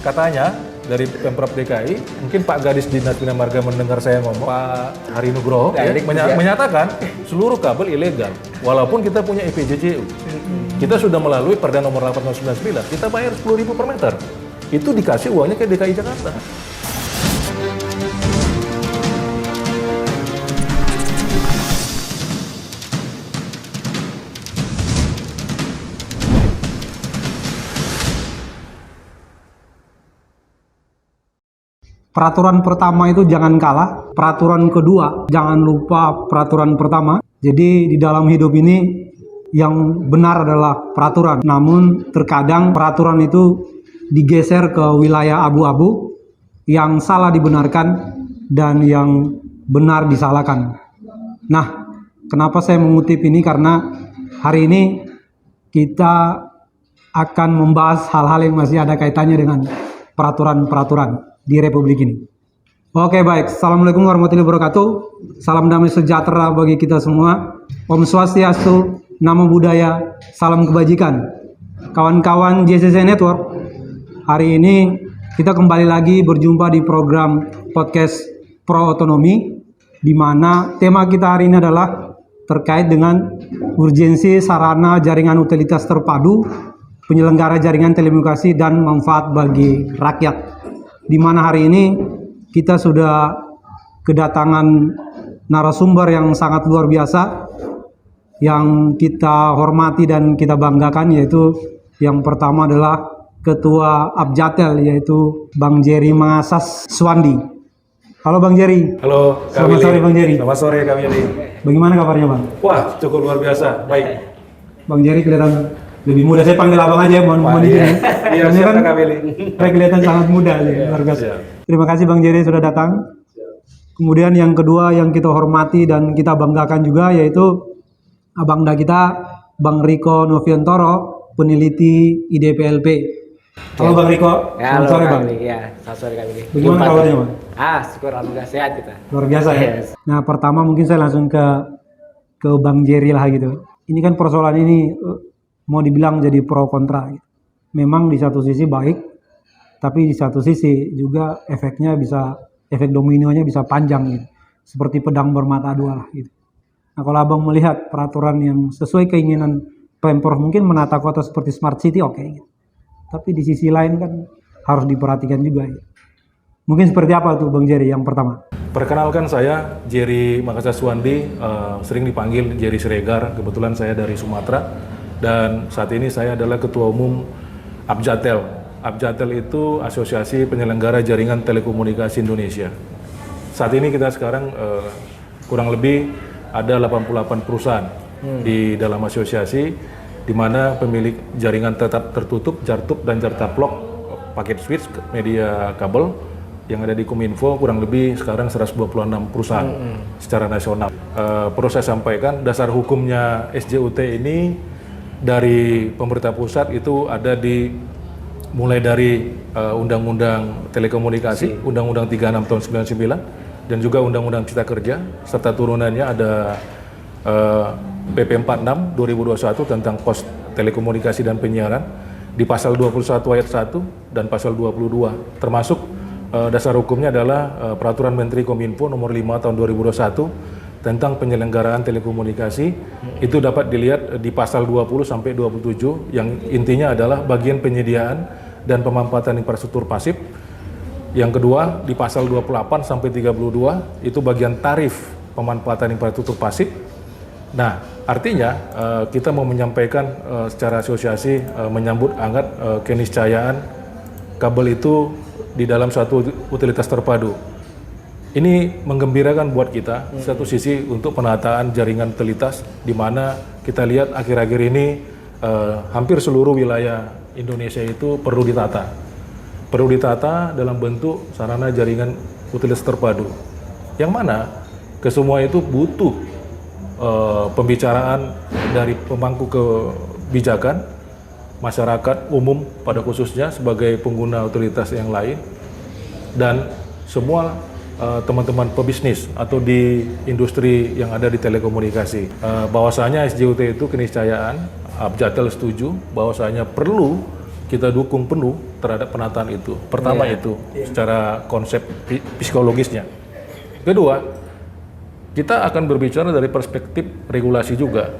katanya dari Pemprov DKI, mungkin Pak Gadis Dinas Bina Marga mendengar saya ngomong, Pak Hari Nugroho menyatakan seluruh kabel ilegal. Walaupun kita punya IPJJU, kita sudah melalui Perda nomor 8 tahun 99, kita bayar 10.000 per meter. Itu dikasih uangnya ke DKI Jakarta. Peraturan pertama itu jangan kalah, peraturan kedua jangan lupa peraturan pertama. Jadi di dalam hidup ini yang benar adalah peraturan, namun terkadang peraturan itu digeser ke wilayah abu-abu, yang salah dibenarkan dan yang benar disalahkan. Nah, kenapa saya mengutip ini? Karena hari ini kita akan membahas hal-hal yang masih ada kaitannya dengan peraturan-peraturan di Republik ini. Oke, baik. Assalamualaikum warahmatullahi wabarakatuh. Salam damai sejahtera bagi kita semua. Om Swastiastu, Namo Buddhaya, salam kebajikan. Kawan-kawan JCC Network, hari ini kita kembali lagi berjumpa di program podcast Pro Otonomi, di mana tema kita hari ini adalah terkait dengan urgensi sarana jaringan utilitas terpadu, penyelenggara jaringan telekomunikasi dan manfaat bagi rakyat. Di mana hari ini kita sudah kedatangan narasumber yang sangat luar biasa, yang kita hormati dan kita banggakan, yaitu yang pertama adalah Ketua Abjatel, yaitu Bang Jerry Mangasas Suwandi. Halo Bang Jerry. Halo, selamat sore Bang Jerry. Selamat sore Kak Willy. Bagaimana kabarnya Bang? Wah, cukup luar biasa, baik. Bang Jerry kelihatan lebih muda, saya panggil abang aja, mohon izin. Iya, siap Kak Willy. Saya kelihatan sangat muda, luar biasa. Terima kasih Bang Jerry sudah datang. Kemudian yang kedua yang kita hormati dan kita banggakan juga, yaitu abangda kita, Bang Riko Noviantoro, peneliti IDPLP. Halo Bang Riko, ya, selamat sore Bang. Ya, selamat sore Kak Willy. Bagaimana kabarnya Bang? Syukur alhamdulillah sehat kita. Luar biasa ya. Nah, pertama mungkin saya langsung ke Bang Jerry lah gitu. Ini kan persoalan ini mau dibilang jadi pro kontra. Memang di satu sisi baik, tapi di satu sisi juga efek dominonya bisa panjang gitu. Seperti pedang bermata dua lah gitu. Nah, kalau Abang melihat peraturan yang sesuai keinginan Pemprov, mungkin menata kota seperti smart city oke. Gitu. Tapi di sisi lain kan harus diperhatikan juga. Gitu. Mungkin seperti apa tuh Bang Jerry yang pertama? Perkenalkan, saya Jerry Mangasas Suwandi, sering dipanggil Jerry Siregar. Kebetulan saya dari Sumatera. Dan saat ini saya adalah Ketua Umum Abjatel. Abjatel itu Asosiasi Penyelenggara Jaringan Telekomunikasi Indonesia. Saat ini kita sekarang kurang lebih ada 88 perusahaan di dalam asosiasi, di mana pemilik jaringan tetap tertutup, jartup dan jartaplok, paket switch, media kabel yang ada di Kominfo kurang lebih sekarang 126 perusahaan secara nasional. Perlu saya sampaikan, dasar hukumnya SJUT ini dari pemerintah pusat itu ada mulai dari Undang-Undang Telekomunikasi, Undang-Undang 36 tahun 99, dan juga Undang-Undang Cipta Kerja, serta turunannya ada PP 46 2021 tentang Pos Telekomunikasi dan Penyiaran di pasal 21 ayat 1 dan pasal 22, termasuk dasar hukumnya adalah Peraturan Menteri Kominfo nomor 5 tahun 2021 tentang penyelenggaraan telekomunikasi. Itu dapat dilihat di pasal 20 sampai 27 yang intinya adalah bagian penyediaan dan pemanfaatan infrastruktur pasif. Yang kedua di pasal 28 sampai 32 itu bagian tarif pemanfaatan infrastruktur pasif. Nah, artinya kita mau menyampaikan secara asosiasi menyambut hangat keniscayaan kabel itu di dalam suatu utilitas terpadu. Ini menggembirakan buat kita, satu sisi untuk penataan jaringan utilitas, di mana kita lihat akhir-akhir ini hampir seluruh wilayah Indonesia itu perlu ditata. Perlu ditata dalam bentuk sarana jaringan utilitas terpadu. Yang mana kesemua itu butuh pembicaraan dari pemangku kebijakan, masyarakat umum pada khususnya sebagai pengguna utilitas yang lain, dan semua teman-teman pebisnis atau di industri yang ada di telekomunikasi. Bahwasanya SJUT itu keniscayaan, Abjatel setuju bahwasanya perlu kita dukung penuh terhadap penataan itu. Pertama itu secara konsep psikologisnya. Kedua, kita akan berbicara dari perspektif regulasi juga.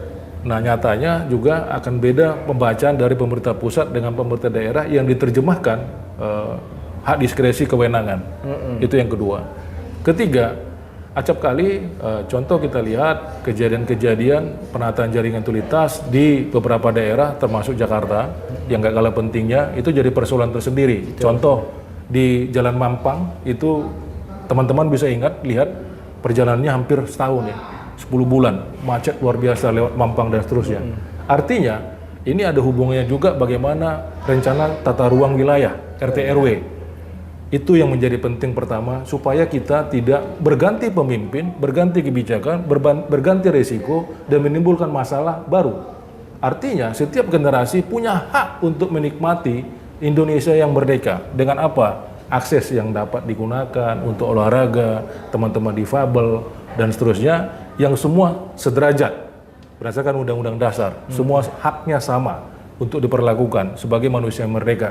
Nah, nyatanya juga akan beda pembacaan dari pemerintah pusat dengan pemerintah daerah yang diterjemahkan hak diskresi kewenangan. Itu yang kedua. Ketiga, acap kali contoh kita lihat kejadian-kejadian penataan jaringan utilitas di beberapa daerah termasuk Jakarta yang gak kalah pentingnya itu jadi persoalan tersendiri. Contoh di Jalan Mampang itu teman-teman bisa lihat perjalanannya hampir setahun ya, 10 bulan, macet luar biasa lewat Mampang dan seterusnya. Artinya ini ada hubungannya juga bagaimana rencana tata ruang wilayah RT RW. Itu yang menjadi penting pertama, supaya kita tidak berganti pemimpin, berganti kebijakan, berganti resiko, dan menimbulkan masalah baru. Artinya setiap generasi punya hak untuk menikmati Indonesia yang merdeka. Dengan apa? Akses yang dapat digunakan untuk olahraga, teman-teman difabel, dan seterusnya, yang semua sederajat berdasarkan Undang-Undang Dasar. Semua haknya sama untuk diperlakukan sebagai manusia yang merdeka.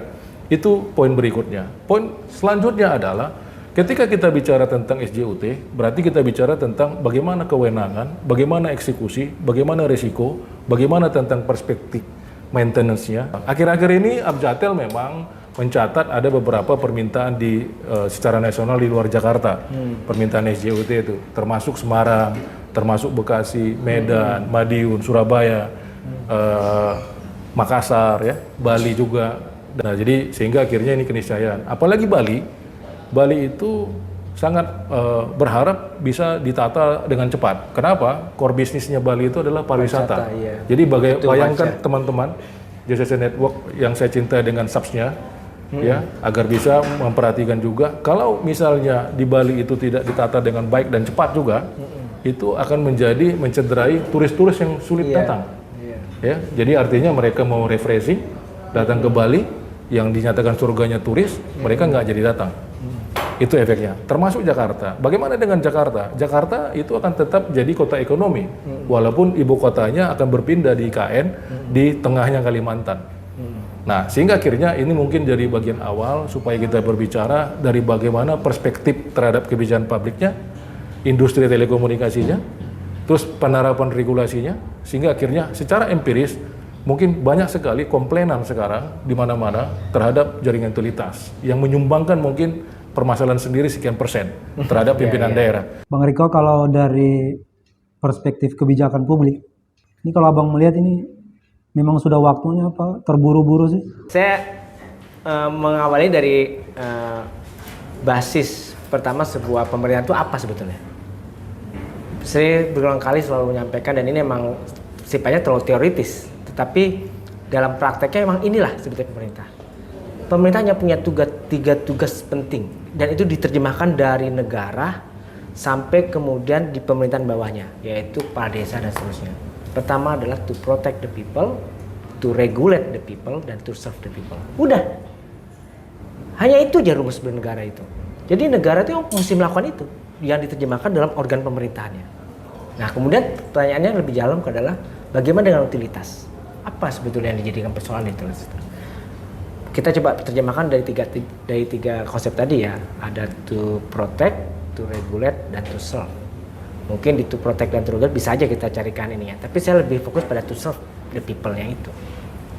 Itu poin berikutnya. Poin selanjutnya adalah ketika kita bicara tentang SJUT, berarti kita bicara tentang bagaimana kewenangan, bagaimana eksekusi, bagaimana risiko, bagaimana tentang perspektif maintenance-nya. Akhir-akhir ini Abjatel memang mencatat ada beberapa permintaan secara nasional di luar Jakarta. Permintaan SJUT itu, termasuk Semarang, termasuk Bekasi, Medan, Madiun, Surabaya, Makassar, ya, Bali juga. Nah, jadi sehingga akhirnya ini keniscayaan. Apalagi Bali itu sangat berharap bisa ditata dengan cepat. Kenapa? Core bisnisnya Bali itu adalah pariwisata. Iya. Jadi bayangkan teman-teman JCC Network yang saya cintai dengan subsnya, ya, agar bisa memperhatikan juga. Kalau misalnya di Bali itu tidak ditata dengan baik dan cepat juga, itu akan mencederai turis-turis yang sulit datang. Ya, jadi artinya mereka mau refreshing, datang ke Bali, yang dinyatakan surganya turis, mereka nggak jadi datang. Itu efeknya. Termasuk Jakarta. Bagaimana dengan Jakarta? Jakarta itu akan tetap jadi kota ekonomi, walaupun ibu kotanya akan berpindah di IKN di tengahnya Kalimantan. Nah, sehingga akhirnya ini mungkin jadi bagian awal supaya kita berbicara dari bagaimana perspektif terhadap kebijakan publiknya, industri telekomunikasinya, terus penerapan regulasinya, sehingga akhirnya secara empiris mungkin banyak sekali komplainan sekarang di mana-mana terhadap jaringan utilitas yang menyumbangkan mungkin permasalahan sendiri sekian persen terhadap pimpinan daerah. Bang Riko, kalau dari perspektif kebijakan publik, ini kalau Abang melihat ini memang sudah waktunya apa terburu-buru sih? Saya mengawali dari basis pertama sebuah pemerintahan itu apa sebetulnya. Saya berulang kali selalu menyampaikan, dan ini memang sifatnya terlalu teoritis. Tetapi dalam prakteknya memang inilah sebetulnya pemerintah. Pemerintah hanya punya tiga tugas penting, dan itu diterjemahkan dari negara sampai kemudian di pemerintahan bawahnya, yaitu kepala desa dan seterusnya. Pertama adalah to protect the people, to regulate the people, dan to serve the people. Udah. Hanya itu aja rumus bernegara itu. Jadi negara itu yang mesti melakukan itu, yang diterjemahkan dalam organ pemerintahannya. Nah, kemudian pertanyaannya lebih dalam adalah bagaimana dengan utilitas? Apa sebetulnya yang dijadikan persoalan itu? Kita coba terjemahkan dari tiga konsep tadi ya. Ada to protect, to regulate, dan to serve. Mungkin di to protect dan to regulate bisa aja kita carikan ini ya. Tapi saya lebih fokus pada to serve the people-nya itu.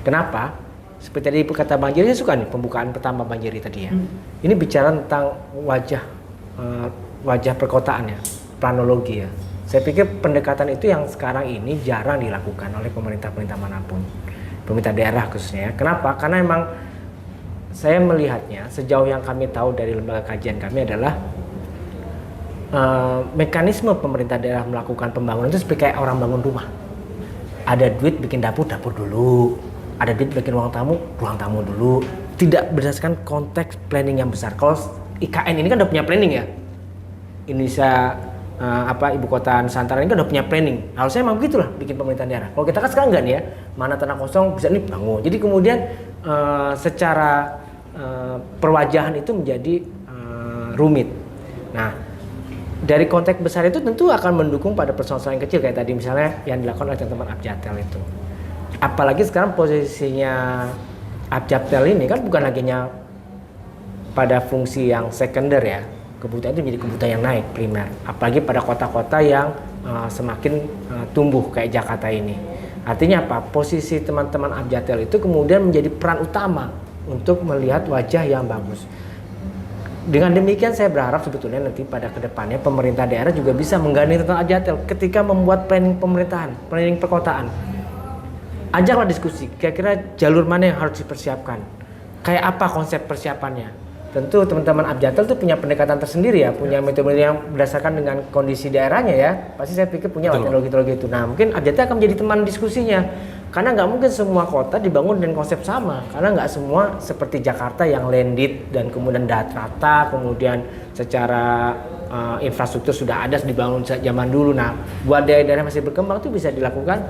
Kenapa? Seperti tadi kata Bang Jerry, saya suka nih pembukaan pertama Bang Jerry tadi ya. Ini bicara tentang wajah perkotaan ya, planologi ya. Saya pikir pendekatan itu yang sekarang ini jarang dilakukan oleh pemerintah-pemerintah manapun, pemerintah daerah khususnya. Kenapa? Karena memang saya melihatnya sejauh yang kami tahu dari lembaga kajian kami adalah mekanisme pemerintah daerah melakukan pembangunan itu seperti kayak orang bangun rumah. Ada duit bikin dapur dulu, ada duit bikin ruang tamu dulu. Tidak berdasarkan konteks planning yang besar. Kalau IKN ini kan udah punya planning ya. Indonesia ibu kota Nusantara ini kan udah punya planning. Harusnya memang begitulah bikin pemerintahan daerah. Kalau kita kan sekarang enggak nih ya, mana tanah kosong bisa nih bangun. Jadi kemudian secara perwajahan itu menjadi rumit. Nah, dari konteks besar itu tentu akan mendukung pada persoalan yang kecil kayak tadi misalnya yang dilakukan oleh teman-teman Abjatel itu. Apalagi sekarang posisinya Abjadtel ini kan bukan lagi pada fungsi yang sekunder ya, kebutuhan itu menjadi kebutuhan yang naik primer, apalagi pada kota-kota yang semakin tumbuh kayak Jakarta ini. Artinya apa? Posisi teman-teman Abjadtel itu kemudian menjadi peran utama untuk melihat wajah yang bagus. Dengan demikian saya berharap sebetulnya nanti pada kedepannya pemerintah daerah juga bisa menggandeng tentang Abjadtel ketika membuat planning pemerintahan, planning perkotaan. Ajaklah diskusi, kira-kira jalur mana yang harus dipersiapkan, kayak apa konsep persiapannya. Tentu teman-teman Abjadtel itu punya pendekatan tersendiri ya, punya metode yang berdasarkan dengan kondisi daerahnya ya. Pasti saya pikir punya teknologi-teknologi itu. Nah mungkin Abjadtel akan menjadi teman diskusinya, karena nggak mungkin semua kota dibangun dengan konsep sama, karena nggak semua seperti Jakarta yang landed dan kemudian rata, kemudian secara infrastruktur sudah ada dibangun sejak zaman dulu. Nah buat daerah-daerah masih berkembang itu bisa dilakukan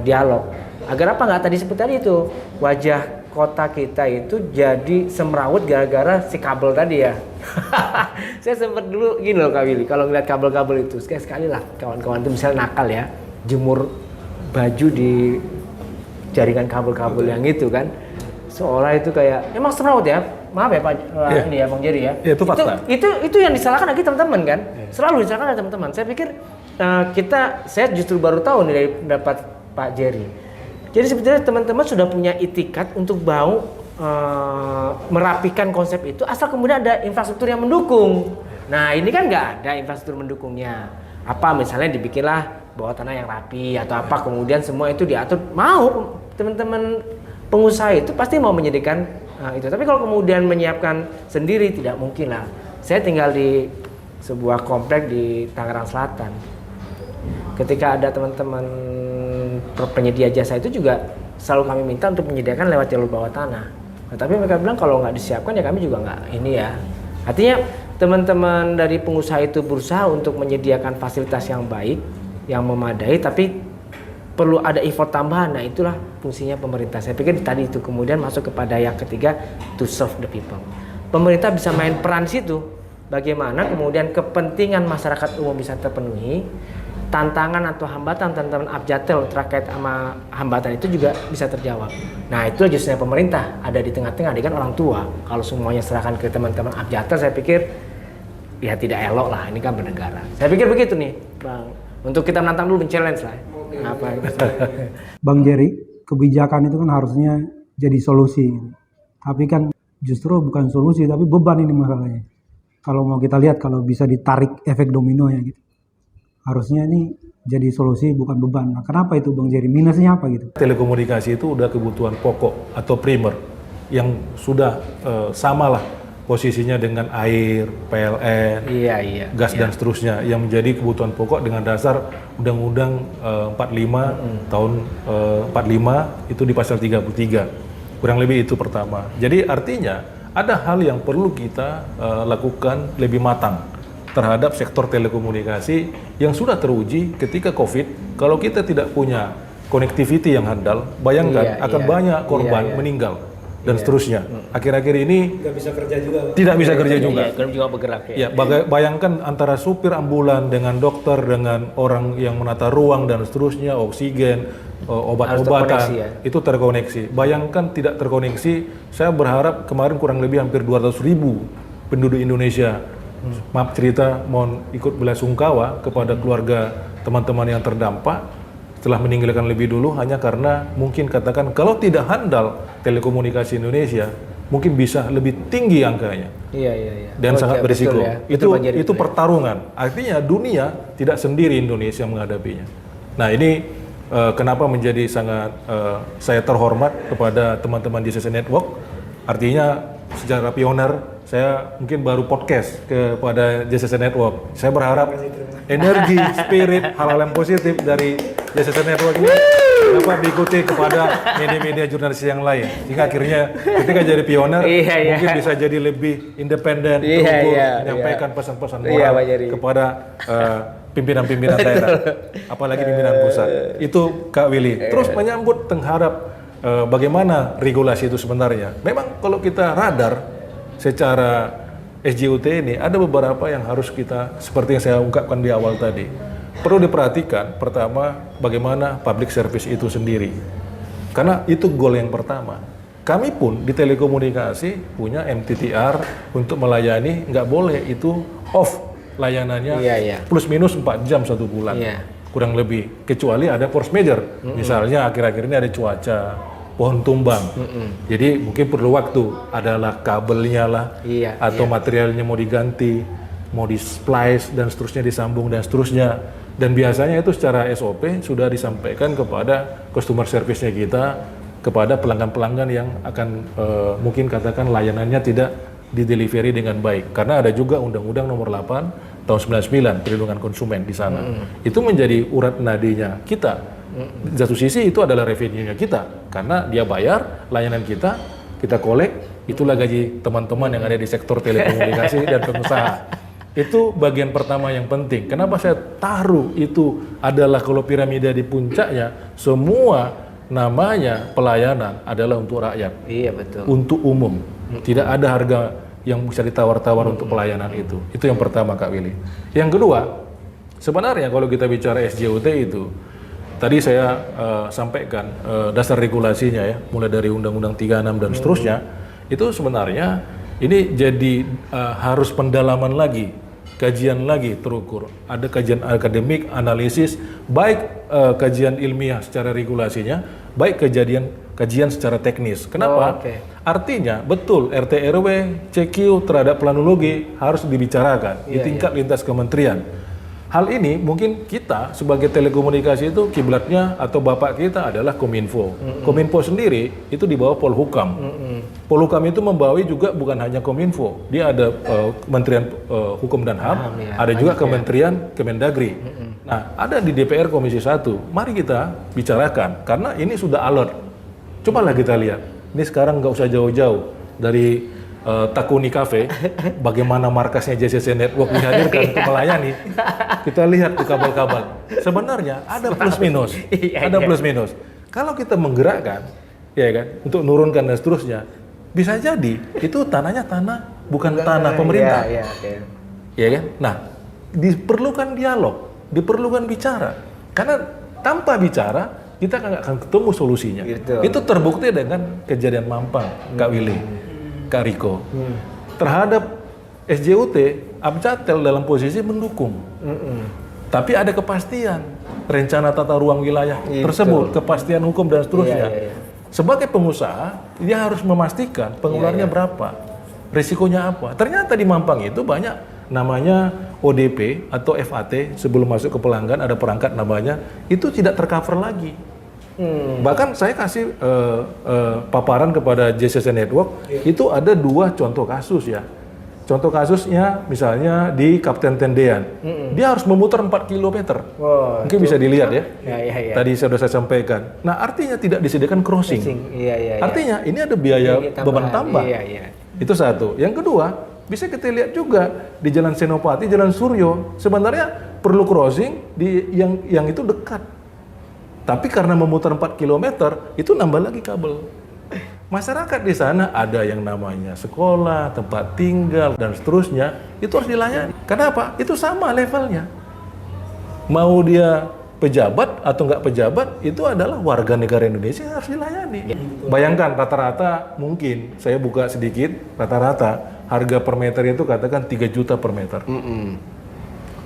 dialog. Agar apa nggak tadi seperti tadi itu, wajah kota kita itu jadi semrawut gara-gara si kabel tadi ya. Saya sempat dulu gini loh Kak Willy, kalau ngeliat kabel-kabel itu sekali lah kawan-kawan itu misalnya nakal ya, jemur baju di jaringan kabel-kabel yang itu kan, seolah itu kayak emang semrawut ya. Maaf ya Pak ini ya Bang Jerry ya. Itu fakta. Itu yang disalahkan lagi teman-teman kan. Selalu disalahkan oleh teman-teman. Saya pikir saya justru baru tahu nih dari pendapat Pak Jerry. Jadi sebetulnya teman-teman sudah punya itikat untuk mau merapikan konsep itu, asal kemudian ada infrastruktur yang mendukung. Nah ini kan nggak ada infrastruktur mendukungnya. Apa misalnya dibikinlah bawah tanah yang rapi atau apa, kemudian semua itu diatur. Mau teman-teman pengusaha itu pasti mau menyediakan itu. Tapi kalau kemudian menyiapkan sendiri tidak mungkin lah. Saya tinggal di sebuah komplek di Tangerang Selatan. Ketika ada teman-teman penyedia jasa itu juga selalu kami minta untuk menyediakan lewat jalur bawah tanah. Nah, tapi mereka bilang kalau nggak disiapkan ya kami juga nggak ini ya. Artinya teman-teman dari pengusaha itu berusaha untuk menyediakan fasilitas yang baik, yang memadai, tapi perlu ada effort tambahan. Nah itulah fungsinya pemerintah. Saya pikir tadi itu kemudian masuk kepada yang ketiga, to serve the people. Pemerintah bisa main peran situ. Bagaimana kemudian kepentingan masyarakat umum bisa terpenuhi. Tantangan atau hambatan teman-teman Abjadtel terkait sama hambatan itu juga bisa terjawab. Nah itu justru pemerintah ada di tengah-tengah, dia kan orang tua. Kalau semuanya serahkan ke teman-teman Abjadtel, saya pikir ya tidak elok lah, ini kan bernegara. Saya pikir begitu nih Bang, untuk kita menantang dulu, men-challenge lah. Apa gitu. Bang Jerry, kebijakan itu kan harusnya jadi solusi. Tapi kan justru bukan solusi, tapi beban ini masalahnya. Kalau mau kita lihat, kalau bisa ditarik efek dominonya gitu. Harusnya ini jadi solusi bukan beban. Nah, kenapa itu Bang Jerry? Minusnya apa gitu? Telekomunikasi itu udah kebutuhan pokok atau primer yang sudah samalah posisinya dengan air, PLN, gas dan seterusnya, yang menjadi kebutuhan pokok dengan dasar Undang-Undang 45 tahun 45 itu di pasal 33. Kurang lebih itu pertama. Jadi artinya ada hal yang perlu kita lakukan lebih matang terhadap sektor telekomunikasi yang sudah teruji ketika COVID. Kalau kita tidak punya connectivity yang handal, bayangkan akan banyak korban meninggal dan seterusnya. Akhir-akhir ini tidak bisa kerja juga. Juga bergerak ya. Bayangkan antara supir ambulan dengan dokter dengan orang yang menata ruang dan seterusnya, oksigen, obat-obatan itu terkoneksi. Bayangkan tidak terkoneksi. Saya berharap kemarin kurang lebih hampir 200.000 penduduk Indonesia maaf cerita, mohon ikut belasungkawa kepada keluarga teman-teman yang terdampak setelah meninggalkan lebih dulu hanya karena mungkin katakan kalau tidak handal telekomunikasi Indonesia mungkin bisa lebih tinggi angkanya. Dan sangat berisiko. Ya. Itu pertarungan. Artinya dunia tidak sendiri Indonesia menghadapinya. Nah ini kenapa menjadi sangat saya terhormat kepada teman-teman JCC Network. Artinya secara pioner saya mungkin baru podcast kepada JCC Network. Saya berharap energi, spirit, hal-hal yang positif dari JCC Network ini dapat diikuti kepada media-media jurnalis yang lain. Sehingga akhirnya ketika jadi pioner mungkin bisa jadi lebih independen, terukur, menyampaikan pesan-pesan moral kepada pimpinan-pimpinan daerah, apalagi pimpinan pusat. Itu Kak Willy. Terus menyambut mengharap bagaimana regulasi itu sebenarnya. Memang kalau kita radar secara SJUT ini ada beberapa yang harus kita, seperti yang saya ungkapkan di awal tadi, perlu diperhatikan. Pertama, bagaimana public service itu sendiri, karena itu goal yang pertama. Kami pun di telekomunikasi punya MTTR untuk melayani, nggak boleh itu off layanannya plus minus 4 jam 1 bulan. Kurang lebih, kecuali ada force major. Misalnya akhir-akhir ini ada cuaca, pohon tumbang. Jadi mungkin perlu waktu, adalah kabelnya lah, atau materialnya mau diganti, mau di-splice dan seterusnya, disambung dan seterusnya. Dan biasanya itu secara SOP sudah disampaikan kepada customer service-nya kita, kepada pelanggan-pelanggan yang akan mungkin katakan layanannya tidak didelivery dengan baik. Karena ada juga Undang-Undang Nomor 8 tahun 99 perlindungan konsumen di sana. Itu menjadi urat nadinya kita. Di satu sisi itu adalah revenue-nya kita, karena dia bayar layanan kita, kita kolek, itulah gaji teman-teman yang ada di sektor telekomunikasi dan pengusaha. Itu bagian pertama yang penting. Kenapa saya taruh itu adalah kalau piramida di puncaknya, semua namanya pelayanan adalah untuk rakyat. Iya betul. Untuk umum. Tidak ada harga yang bisa ditawar-tawar untuk pelayanan itu. Itu yang pertama, Kak Willy. Yang kedua, sebenarnya kalau kita bicara SJUT itu, tadi saya sampaikan dasar regulasinya ya, mulai dari Undang-Undang 36 dan seterusnya, itu sebenarnya ini jadi harus pendalaman lagi, kajian lagi terukur. Ada kajian akademik, analisis, baik kajian ilmiah secara regulasinya, baik kajian secara teknis. Kenapa? Artinya betul RT RW, CQ terhadap planologi harus dibicarakan di tingkat lintas kementerian. Hal ini mungkin kita sebagai telekomunikasi itu kiblatnya atau bapak kita adalah Kominfo. Kominfo sendiri itu di bawah Polhukam. Polhukam itu membawahi juga bukan hanya Kominfo, dia ada Kementerian Hukum dan HAM, ada juga Kementerian Kemendagri. Nah, ada di DPR Komisi 1. Mari kita bicarakan karena ini sudah alert. Cobalah kita lihat. Ini sekarang nggak usah jauh-jauh dari Takuni Cafe, bagaimana markasnya JCC Network dihadirkan untuk melayani. Kita lihat di kabel-kabel. Sebenarnya ada plus minus, ada plus minus. Kalau kita menggerakkan, ya kan, untuk menurunkan dan seterusnya, bisa jadi itu tanahnya bukan tanah pemerintah, ya kan. Nah, diperlukan dialog, diperlukan bicara. Karena tanpa bicara kita nggak akan ketemu solusinya. Itu terbukti dengan kejadian Mampang, Kak Willy, Kak Riko. Terhadap SJUT, Abjatel dalam posisi mendukung. Tapi ada kepastian rencana tata ruang wilayah tersebut, kepastian hukum dan seterusnya. Sebagai pengusaha, dia harus memastikan pengeluarannya berapa, risikonya apa. Ternyata di Mampang itu banyak namanya ODP atau FAT sebelum masuk ke pelanggan, ada perangkat namanya, itu tidak tercover lagi. Bahkan saya kasih paparan kepada JCC Network, itu ada 2 contoh kasus ya. Contoh kasusnya misalnya di Kapten Tendean, dia harus memutar 4 km. Mungkin bisa dilihat ya. Tadi sudah saya sampaikan. Nah, artinya tidak disediakan crossing. Artinya ini ada biaya beban tambah. Itu satu. Yang kedua, bisa kita lihat juga di Jalan Senopati, Jalan Suryo, sebenarnya perlu crossing di yang itu dekat. Tapi karena memutar 4 km, itu nambah lagi kabel. Masyarakat di sana ada yang namanya sekolah, tempat tinggal, dan seterusnya, itu harus dilayani. Kenapa? Itu sama levelnya. Mau dia pejabat atau nggak pejabat, itu adalah warga negara Indonesia yang harus dilayani. Bayangkan rata-rata, mungkin saya buka sedikit, rata-rata harga per meter itu katakan 3 juta per meter.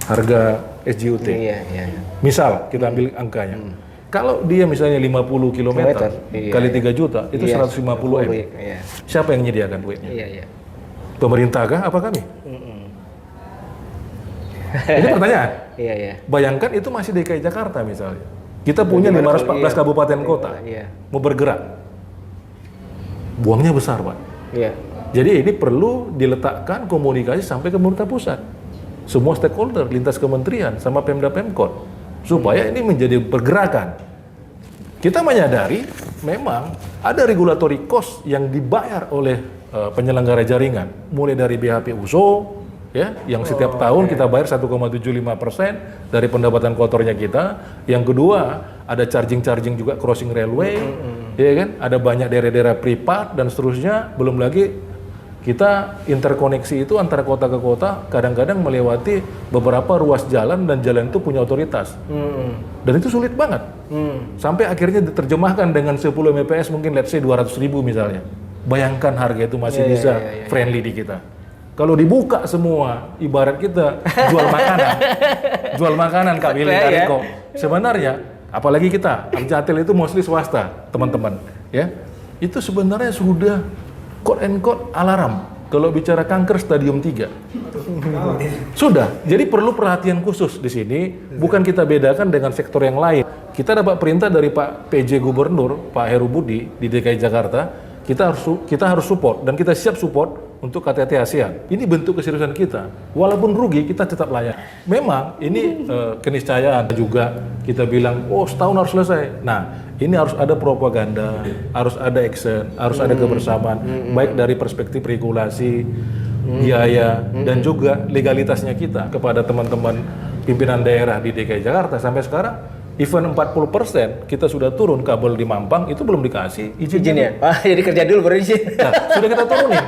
Harga SJUT. Misal, kita ambil angkanya. Kalau dia misalnya 50 km kali 3 juta, itu 150 M. Siapa yang menyediakan duitnya? Pemerintah kah? Apa kami? Ini pertanyaan. Bayangkan itu masih DKI Jakarta misalnya. Kita punya 514 kabupaten kota. Mau bergerak. Buangnya besar, Pak. Jadi ini perlu diletakkan komunikasi sampai ke pemerintah pusat. Semua stakeholder, lintas kementerian, sama Pemda Pemkot. Supaya ini menjadi pergerakan. Kita menyadari memang ada regulatory cost yang dibayar oleh penyelenggara jaringan, mulai dari BHP USO, ya, yang setiap tahun kita bayar 1,75% dari pendapatan kotornya kita. Yang kedua, ada charging juga crossing railway, ya kan? Ada banyak daerah-daerah privat dan seterusnya. Belum lagi Kita interkoneksi itu antara kota ke kota kadang-kadang melewati beberapa ruas jalan dan jalan itu punya otoritas. Dan itu sulit banget. Sampai akhirnya diterjemahkan dengan 10 Mbps mungkin let's say 200.000 misalnya. Bayangkan harga itu masih bisa friendly di kita. Kalau dibuka semua, ibarat kita jual makanan. Jual makanan Kak Billy, Kak Riko. Sebenarnya, apalagi kita, Abjatel itu mostly swasta, teman-teman. Ya, itu sebenarnya sudah quote and quote alarm kalau bicara kanker stadium 3. Sudah. Jadi perlu perhatian khusus di sini, bukan kita bedakan dengan sektor yang lain. Kita dapat perintah dari Pak PJ Gubernur, Pak Heru Budi di DKI Jakarta, kita harus support dan kita siap support untuk KTT ASEAN. Ini bentuk keseriusan kita. Walaupun rugi, kita tetap layak. Memang ini keniscayaan juga kita bilang, oh setahun harus selesai. Nah, ini harus ada propaganda, harus ada action, harus ada kebersamaan, baik dari perspektif regulasi, biaya, dan juga legalitasnya kita kepada teman-teman pimpinan daerah di DKI Jakarta. Sampai sekarang, even 40% kita sudah turun kabel di Mampang, itu belum dikasih Izin ya? Jadi kerja dulu baru izin. Nah, sudah kita turunin.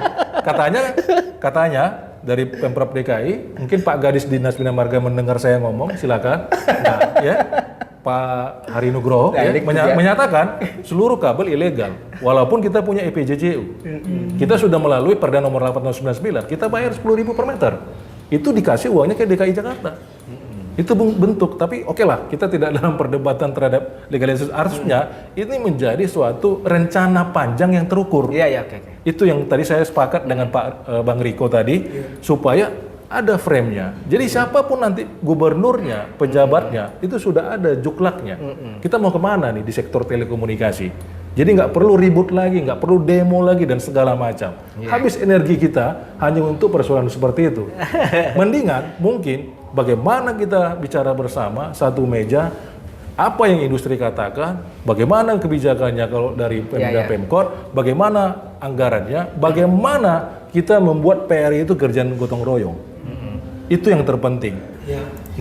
Katanya dari Pemprov DKI, mungkin Pak Gadis Dinas Bina Marga mendengar saya ngomong, silakan. Nah, ya. Pak Hari Nugroho menyatakan seluruh kabel ilegal, walaupun kita punya EPJJU. Kita sudah melalui Perda nomor 8 tahun 99, kita bayar 10.000 per meter. Itu dikasih uangnya ke DKI Jakarta. Itu bentuk, tapi oke lah, kita tidak dalam perdebatan terhadap legalisasi. Harusnya ini menjadi suatu rencana panjang yang terukur. Iya, oke. Itu yang tadi saya sepakat dengan Pak Bang Riko tadi, supaya ada frame-nya. Jadi siapapun nanti gubernurnya, pejabatnya, itu sudah ada juklaknya. Kita mau kemana nih di sektor telekomunikasi? Jadi nggak perlu ribut lagi, nggak perlu demo lagi dan segala macam. Habis energi kita hanya untuk persoalan seperti itu. Mendingan mungkin bagaimana kita bicara bersama satu meja, apa yang industri katakan, bagaimana kebijakannya kalau dari Pemda Pemkot, bagaimana anggarannya, bagaimana kita membuat PRI itu kerjaan gotong royong. Itu yang terpenting.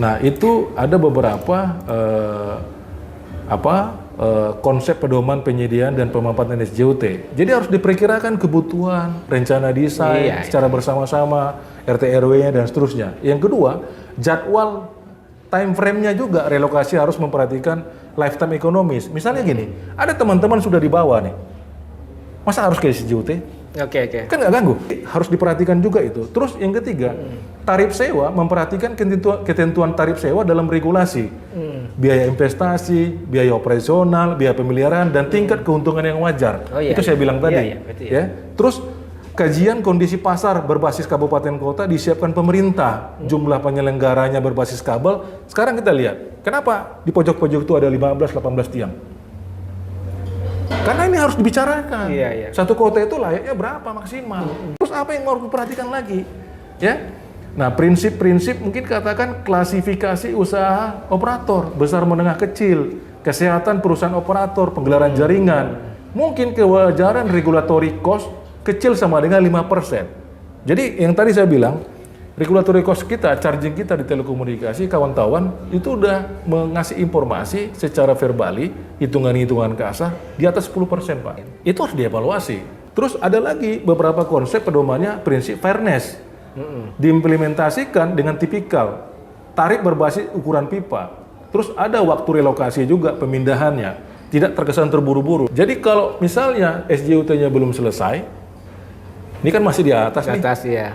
Nah, itu ada beberapa konsep pedoman penyediaan dan pemanfaatan SJUT. Jadi harus diperkirakan kebutuhan, rencana desain secara bersama-sama, RT RW-nya dan seterusnya. Yang kedua, jadwal time frame-nya juga relokasi harus memperhatikan lifetime ekonomis. Misalnya gini, ada teman-teman sudah di bawah nih. Masa harus ke SJUT? Oke. Kan nggak ganggu. Harus diperhatikan juga itu. Terus yang ketiga, tarif sewa memperhatikan ketentuan tarif sewa dalam regulasi. Biaya investasi, biaya operasional, biaya pemeliharaan, dan tingkat keuntungan yang wajar. Itu saya bilang tadi. Ya. Terus kajian kondisi pasar berbasis kabupaten kota disiapkan pemerintah. Jumlah penyelenggaranya berbasis kabel. Sekarang kita lihat, kenapa di pojok-pojok itu ada 15-18 tiang? Karena ini harus dibicarakan. Satu kota itu layaknya berapa maksimal. Terus apa yang harus diperhatikan lagi? Ya. Nah, prinsip-prinsip mungkin katakan klasifikasi usaha operator, besar, menengah, kecil, kesehatan perusahaan operator, penggelaran jaringan. Mungkin kewajaran regulatory cost kecil sama dengan 5%. Jadi yang tadi saya bilang, regulatory cost kita, charging kita di telekomunikasi, kawan-kawan itu udah mengasih informasi secara verbali, hitungan-hitungan kasar di atas 10%, Pak. Itu harus dievaluasi. Terus ada lagi beberapa konsep pedomannya prinsip fairness. Diimplementasikan dengan tipikal tarif berbasis ukuran pipa. Terus ada waktu relokasi juga pemindahannya, tidak terkesan terburu-buru. Jadi kalau misalnya SJUT-nya belum selesai, ini kan masih di atas nih,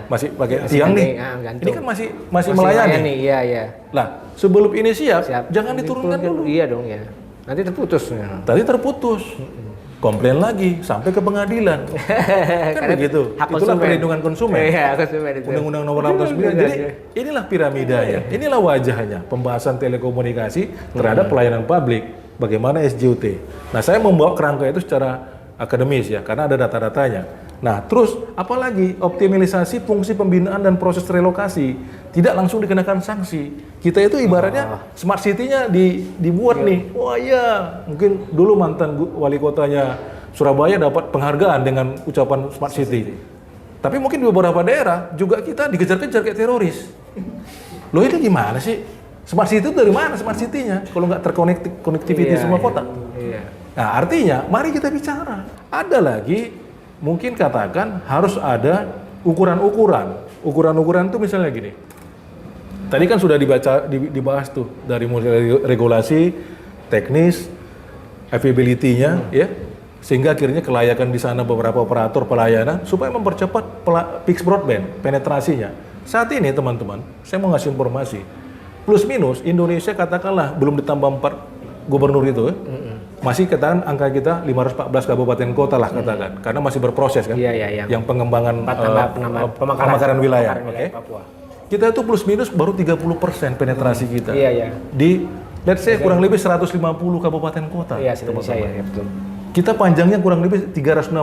masih pakai tiang nih. Ini kan masih melayani. Lah, sebelum ini siap. Jangan diturunkan dulu. Iya dong ya. Nanti terputus. Tadi terputus. Komplain lagi sampai ke pengadilan. Kan begitu. Itulah perlindungan konsumen. Iya, konsumen itu. Undang-Undang Nomor 8 Tahun 9. Jadi inilah piramidanya. Inilah wajahnya pembahasan telekomunikasi terhadap pelayanan publik. Bagaimana SJUT. Nah, saya membawa kerangka itu secara akademis ya, karena ada data-datanya. Nah, terus apalagi optimalisasi fungsi pembinaan dan proses relokasi, tidak langsung dikenakan sanksi. Kita itu ibaratnya smart city-nya dibuat nih. Wah iya, mungkin dulu mantan wali kotanya Surabaya dapat penghargaan dengan ucapan smart city. Tapi mungkin di beberapa daerah juga kita dikejar-kejar kayak teroris. Loh ini gimana sih? Smart city itu dari mana smart city-nya? Kalau nggak terkonektiviti semua kota. Nah, artinya mari kita bicara. Ada lagi mungkin katakan harus ada ukuran itu misalnya gini. Tadi kan sudah dibahas tuh dari mulai regulasi, teknis, availability-nya, ya, sehingga akhirnya kelayakan di sana beberapa operator pelayanan supaya mempercepat fixed broadband penetrasinya. Saat ini teman-teman, saya mau ngasih informasi, plus minus Indonesia katakanlah belum ditambah 4 gubernur itu, masih katakan angka kita 514 kabupaten kota lah katakan, karena masih berproses kan, yang pengembangan pemekaran wilayah. Oke. Papua. Kita itu plus minus baru 30% penetrasi kita. Di let's say kurang lebih 150 kabupaten kota. Iya, Indonesia ya, betul. Kita panjangnya kurang lebih 360.000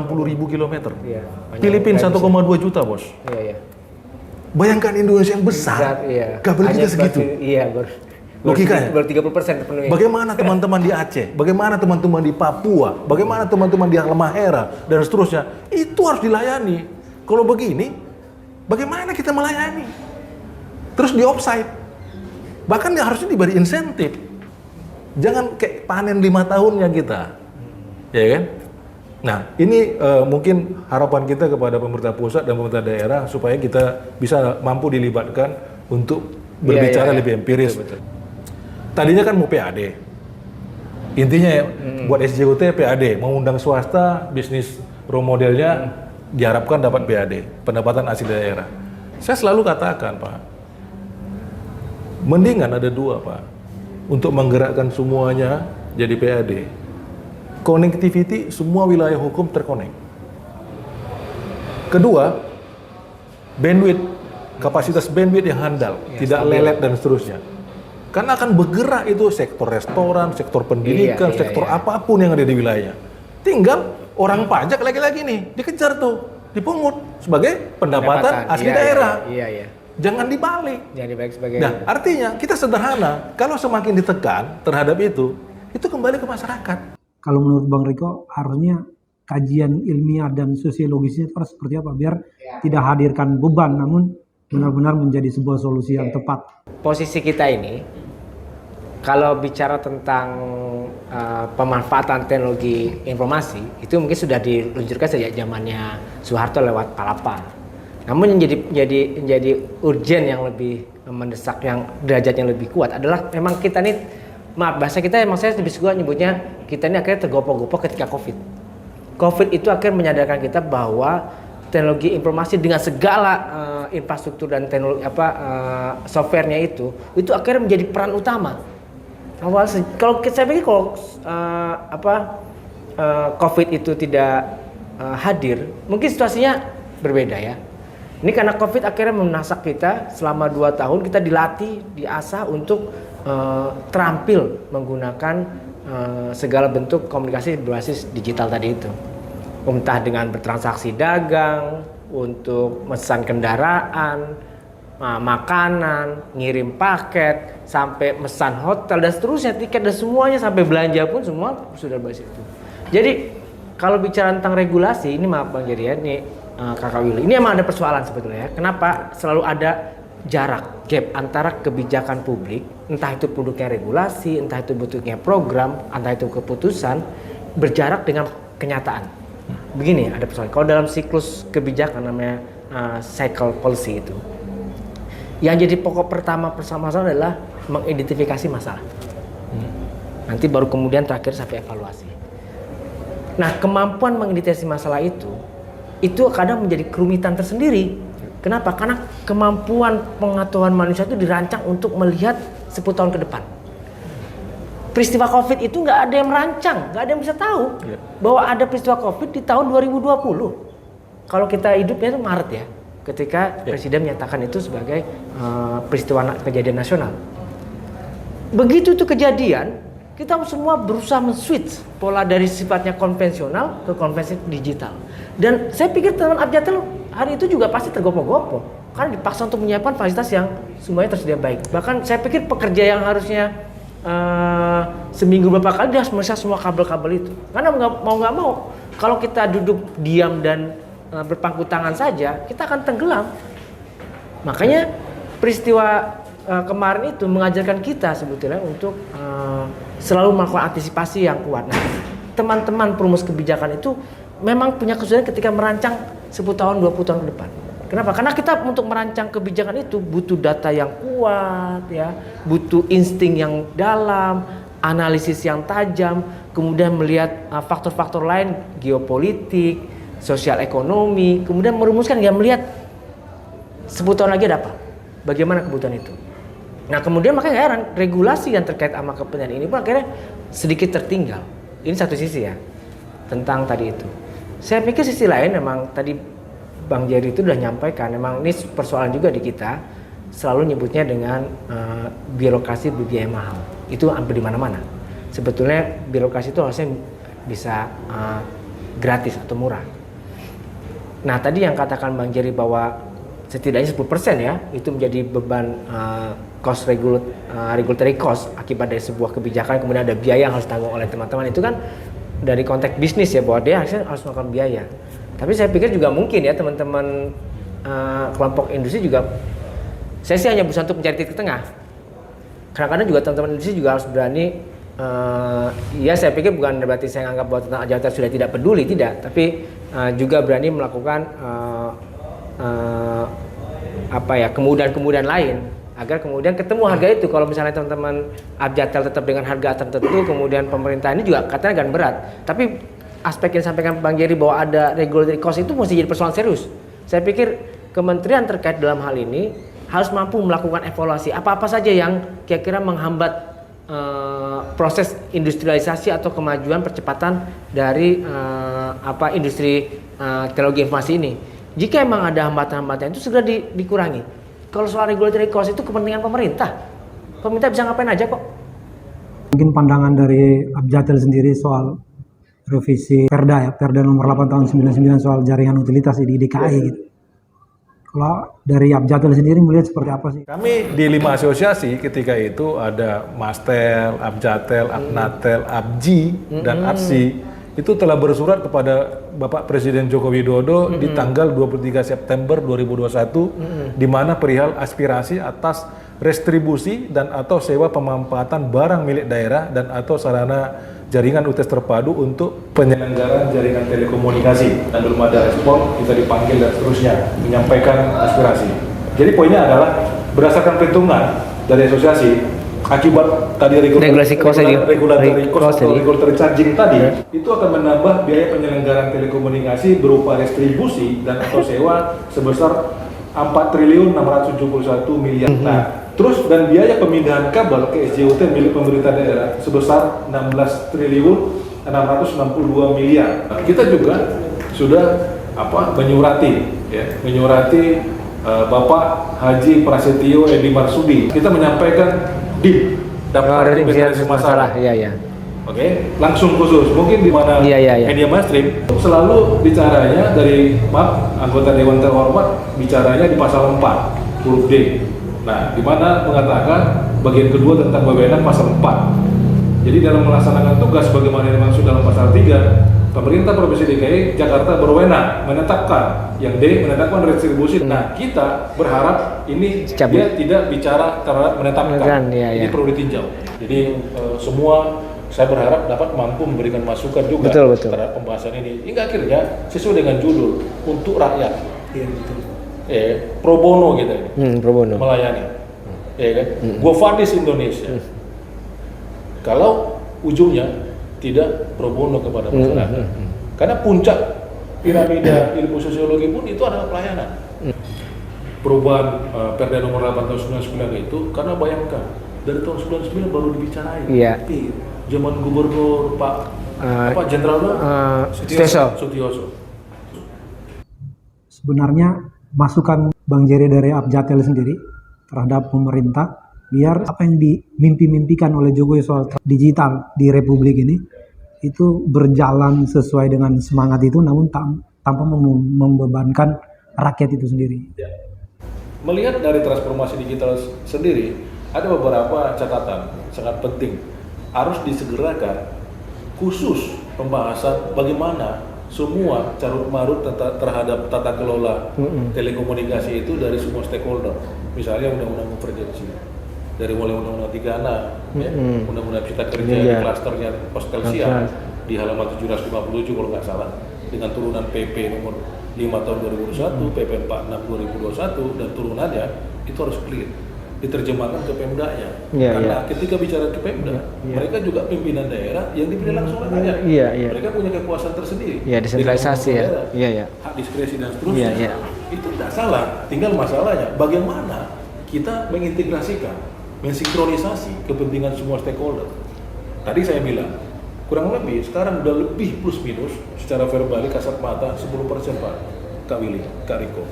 kilometer. Iya. Filipina 1,2 juta, Bos. Iya. Bayangkan Indonesia yang besar. Kabel kita segitu. Iya, logikanya. Baru 30% terpenuhi. Bagaimana teman-teman di Aceh? Bagaimana teman-teman di Papua? Bagaimana teman-teman di Halmahera dan seterusnya? Itu harus dilayani. Kalau begini, bagaimana kita melayani? Terus di offside, bahkan harusnya diberi insentif. Jangan kayak panen 5 tahunnya kita, ya kan? Nah, ini mungkin harapan kita kepada pemerintah pusat dan pemerintah daerah supaya kita bisa mampu dilibatkan untuk berbicara lebih empiris. Betul. Tadinya kan mau PAD, intinya buat SJUT PAD, mengundang swasta, bisnis role modelnya diharapkan dapat PAD, pendapatan asli daerah. Saya selalu katakan, Pak, mendingan ada 2, Pak, untuk menggerakkan semuanya jadi PAD. Connectivity, semua wilayah hukum terkonek. Kedua, bandwidth, kapasitas bandwidth yang handal, tidak lelet dan seterusnya. Karena akan bergerak itu sektor restoran, sektor pendidikan, sektor apapun yang ada di wilayahnya. Tinggal orang pajak lagi-lagi nih, dikejar tuh, dipungut sebagai pendapatan asli daerah. Jangan dibalik. Sebagai. Nah, artinya kita sederhana, kalau semakin ditekan terhadap itu kembali ke masyarakat. Kalau menurut Bang Riko, harusnya kajian ilmiah dan sosiologisnya itu harus seperti apa? Biar tidak hadirkan beban, namun benar-benar menjadi sebuah solusi yang tepat. Posisi kita ini, kalau bicara tentang pemanfaatan teknologi informasi, itu mungkin sudah diluncurkan sejak zamannya Soeharto lewat Palapa. Namun yang jadi urgent yang lebih mendesak, yang derajatnya lebih kuat adalah memang kita nih, maaf bahasa kita emang saya lebih suka nyebutnya, kita ini akhirnya tergopoh-gopoh ketika COVID. COVID itu akhirnya menyadarkan kita bahwa teknologi informasi dengan segala infrastruktur dan teknologi softwarenya itu akhirnya menjadi peran utama. Kalau saya pikir kalau COVID itu tidak hadir, mungkin situasinya berbeda ya. Ini karena COVID akhirnya menasak kita selama 2 tahun, kita dilatih, diasah untuk terampil menggunakan segala bentuk komunikasi berbasis digital tadi itu. Entah dengan bertransaksi dagang, untuk memesan kendaraan, makanan, ngirim paket, sampai mesan hotel dan seterusnya, tiket dan semuanya, sampai belanja pun semua sudah berbasis itu. Jadi kalau bicara tentang regulasi, ini maaf Bang Jerry ya, ini Kakak Willy, ini emang ada persoalan sebetulnya ya. Kenapa selalu ada jarak, gap antara kebijakan publik, entah itu produknya regulasi, entah itu bentuknya program, entah itu keputusan, berjarak dengan kenyataan. Begini ada persoalan, kalau dalam siklus kebijakan namanya cycle policy itu, yang jadi pokok pertama permasalahan adalah mengidentifikasi masalah. Nanti baru kemudian terakhir sampai evaluasi. Nah, kemampuan mengidentifikasi masalah itu kadang menjadi kerumitan tersendiri. Kenapa? Karena kemampuan pengetahuan manusia itu dirancang untuk melihat 10 tahun ke depan. Peristiwa COVID itu nggak ada yang merancang, nggak ada yang bisa tahu bahwa ada peristiwa COVID di tahun 2020. Kalau kita hidupnya itu Maret ya, ketika Presiden menyatakan itu sebagai peristiwa kejadian nasional. Begitu itu kejadian, kita semua berusaha men-switch pola dari sifatnya konvensional ke konvensi digital. Dan saya pikir teman Abjatel hari itu juga pasti tergopoh-gopoh, karena dipaksa untuk menyiapkan fasilitas yang semuanya tersedia baik. Bahkan saya pikir pekerja yang harusnya seminggu berapa kali dia harus memeriksa semua kabel-kabel itu. Karena nggak mau, kalau kita duduk diam dan berpangku tangan saja, kita akan tenggelam. Makanya peristiwa kemarin itu mengajarkan kita sebetulnya untuk selalu melakukan antisipasi yang kuat. Nah, teman-teman perumus kebijakan itu memang punya kesulitan ketika merancang 10 tahun, 20 tahun ke depan. Kenapa? Karena kita untuk merancang kebijakan itu butuh data yang kuat, ya, butuh insting yang dalam, analisis yang tajam, kemudian melihat faktor-faktor lain, geopolitik, sosial ekonomi, kemudian merumuskan, ya, melihat 10 tahun lagi ada apa, bagaimana kebutuhan itu. Nah, kemudian makanya heran, regulasi yang terkait sama kepentingan ini pun akhirnya sedikit tertinggal. Ini satu sisi, ya, tentang tadi itu. Saya pikir sisi lain memang tadi Bang Jerry itu udah nyampaikan, memang ini persoalan juga di kita, selalu nyebutnya dengan birokrasi berbiaya mahal. Itu hampir di mana-mana. Sebetulnya birokrasi itu harusnya bisa gratis atau murah. Nah, tadi yang katakan Bang Jerry bahwa setidaknya 10% ya, itu menjadi beban cost regulatory cost akibat dari sebuah kebijakan, kemudian ada biaya yang harus ditanggung oleh teman-teman, itu kan dari konteks bisnis ya, bahwa dia harus melakukan biaya. Tapi saya pikir juga mungkin ya teman-teman kelompok industri juga, saya sih hanya berusaha untuk mencari titik tengah. Kadang-kadang juga teman-teman industri juga harus berani, ya saya pikir bukan berarti saya anggap bahwa tentang Ajatel sudah tidak peduli, tidak. Tapi juga berani melakukan kemudahan-kemudahan lain agar kemudian ketemu harga itu. Kalau misalnya teman-teman Ajatel tetap dengan harga tertentu, kemudian pemerintah ini juga katanya agak berat. Tapi aspek yang disampaikan Bang Jerry bahwa ada regulatory cost itu mesti jadi persoalan serius. Saya pikir kementerian terkait dalam hal ini harus mampu melakukan evaluasi apa-apa saja yang kira-kira menghambat proses industrialisasi atau kemajuan percepatan dari industri teknologi informasi ini. Jika memang ada hambatan-hambatan itu segera dikurangi. Kalau soal regulatory cost itu kepentingan pemerintah. Pemerintah bisa ngapain aja kok. Mungkin pandangan dari Abjatel sendiri soal revisi Perda nomor 8 tahun 99 soal jaringan utilitas di DKI gitu. Kalau dari Abjatel sendiri melihat seperti apa sih? Kami di 5 asosiasi ketika itu ada Mastel, Abjatel, Abnatel, Abji, dan Absi itu telah bersurat kepada Bapak Presiden Joko Widodo di tanggal 23 September 2021 di mana perihal aspirasi atas restribusi dan atau sewa pemanfaatan barang milik daerah dan atau sarana jaringan UTS terpadu untuk penyelenggaraan jaringan telekomunikasi, dan belum ada respon, kita dipanggil dan seterusnya menyampaikan aspirasi. Jadi poinnya adalah berdasarkan perhitungan dari asosiasi akibat tadi regulatory charging tadi itu akan menambah biaya penyelenggaraan telekomunikasi berupa restribusi dan atau sewa sebesar 4.671 miliar. Nah, terus dan biaya pemindahan kabel ke SJUT milik pemerintah daerah sebesar 16.662 miliar. Kita juga sudah menyurati Bapak Haji Prasetyo Edi Marsudi. Kita menyampaikan dapat inventarisasi masalah. Iya. Oke, langsung khusus. Mungkin di mana media mainstream selalu bicaranya dari anggota Dewan Terhormat bicaranya di pasal 4 huruf D. Nah, di mana mengatakan bagian kedua tentang wewenang pasal 4. Jadi dalam melaksanakan tugas bagaimana yang dimaksud dalam pasal 3, pemerintah Provinsi DKI Jakarta berwenang menetapkan, yang D menetapkan retribusi. Nah, kita berharap ini dia tidak bicara terhadap menetapkan. Ini perlu ditinjau. Jadi semua saya berharap dapat mampu memberikan masukan juga terhadap pembahasan ini. Hingga akhirnya sesuai dengan judul untuk rakyat. Iya betul. Pro bono kita ini. Pro bono. Melayani. Kan? Gofadis Indonesia. Kalau ujungnya tidak pro bono kepada masyarakat. Karena puncak piramida ilmu sosiologi pun itu adalah pelayanan. Perubahan Perda nomor 8 tahun 99 itu karena bayangkan dari tahun 99 baru dibicarain. Iya. Zaman Gubernur Pak Jenderal Sutioso. Sebenarnya masukan Bang Jerry dari Abjatel sendiri terhadap pemerintah biar apa yang dimimpi-mimpikan oleh Jokowi soal digital di Republik ini itu berjalan sesuai dengan semangat itu, namun tanpa membebankan rakyat itu sendiri. Melihat dari transformasi digital sendiri, ada beberapa catatan sangat penting harus disegerakan, khusus pembahasan bagaimana semua carut marut terhadap tata kelola telekomunikasi itu dari semua stakeholder. Misalnya undang-undang konvergensi, dari mulai undang-undang 36, undang-undang cipta kerja di klasternya Postelsia di halaman 757 kalau nggak salah, dengan turunan PP nomor 5 tahun 2021, PP 46 2021 dan turunannya itu harus clear diterjemahkan ke Pemdanya. Karena ketika bicara ke Pemda, mereka juga pimpinan daerah yang dipilih langsung oleh rakyat. Mereka punya kekuasaan tersendiri. Desentralisasi ya. Hak diskresi dan seterusnya. Itu tidak salah. Tinggal masalahnya bagaimana kita mengintegrasikan, mensinkronisasi kepentingan semua stakeholder. Tadi saya bilang kurang lebih sekarang udah lebih plus minus secara verbal kasat mata 10% Pak Kak Willy, Kak Riko.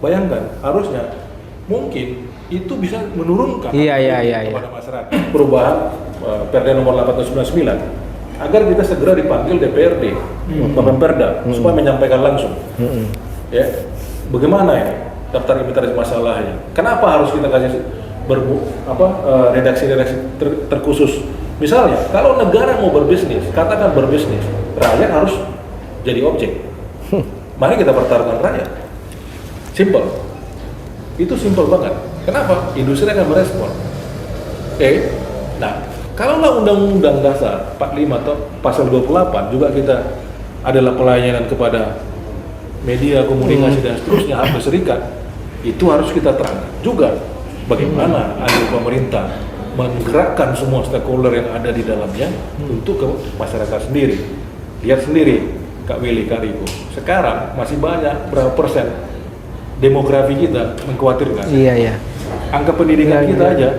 Bayangkan harusnya mungkin itu bisa menurunkan kepada masyarakat. Perubahan Perda nomor 8 tahun 99 agar kita segera dipanggil DPRD, Bapemperda supaya menyampaikan langsung. Ya, bagaimana ya daftar inventaris masalahnya? Kenapa harus kita kasih redaksi-redaksi terkhusus? Misalnya, kalau negara mau berbisnis, katakan berbisnis, rakyat harus jadi objek. Mari kita pertaruhkan rakyat. Simple. Itu simple banget. Kenapa? Industri akan merespon. Nah, kalaulah Undang-Undang Dasar 45 atau Pasal 28 juga kita adalah pelayanan kepada media, komunikasi dan seterusnya, hak berserikat, itu harus kita terangkan juga bagaimana andil pemerintah menggerakkan semua stakeholder yang ada di dalamnya untuk ke masyarakat sendiri. Lihat sendiri, Kak Willy, Kak Riko, sekarang masih banyak berapa persen demografi kita mengkhawatirkan. Angka pendidikan kita aja,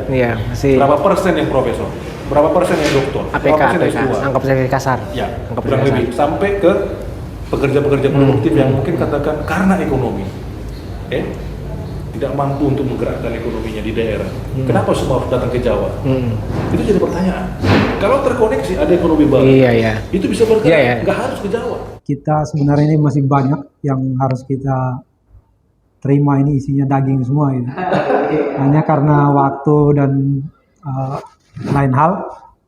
masih berapa persen yang profesor, berapa persen yang doktor, APK, angka persentase kasar. Ya, kurang lebih sampai ke pekerja-pekerja produktif yang mungkin katakan karena ekonomi, tidak mampu untuk menggerakkan ekonominya di daerah. Kenapa semua harus datang ke Jawa? Itu jadi pertanyaan. Kalau terkoneksi ada ekonomi baru, itu bisa bergerak, nggak harus ke Jawa. Kita sebenarnya ini masih banyak yang harus kita terima, ini isinya daging semua gitu. Hanya karena waktu dan lain hal,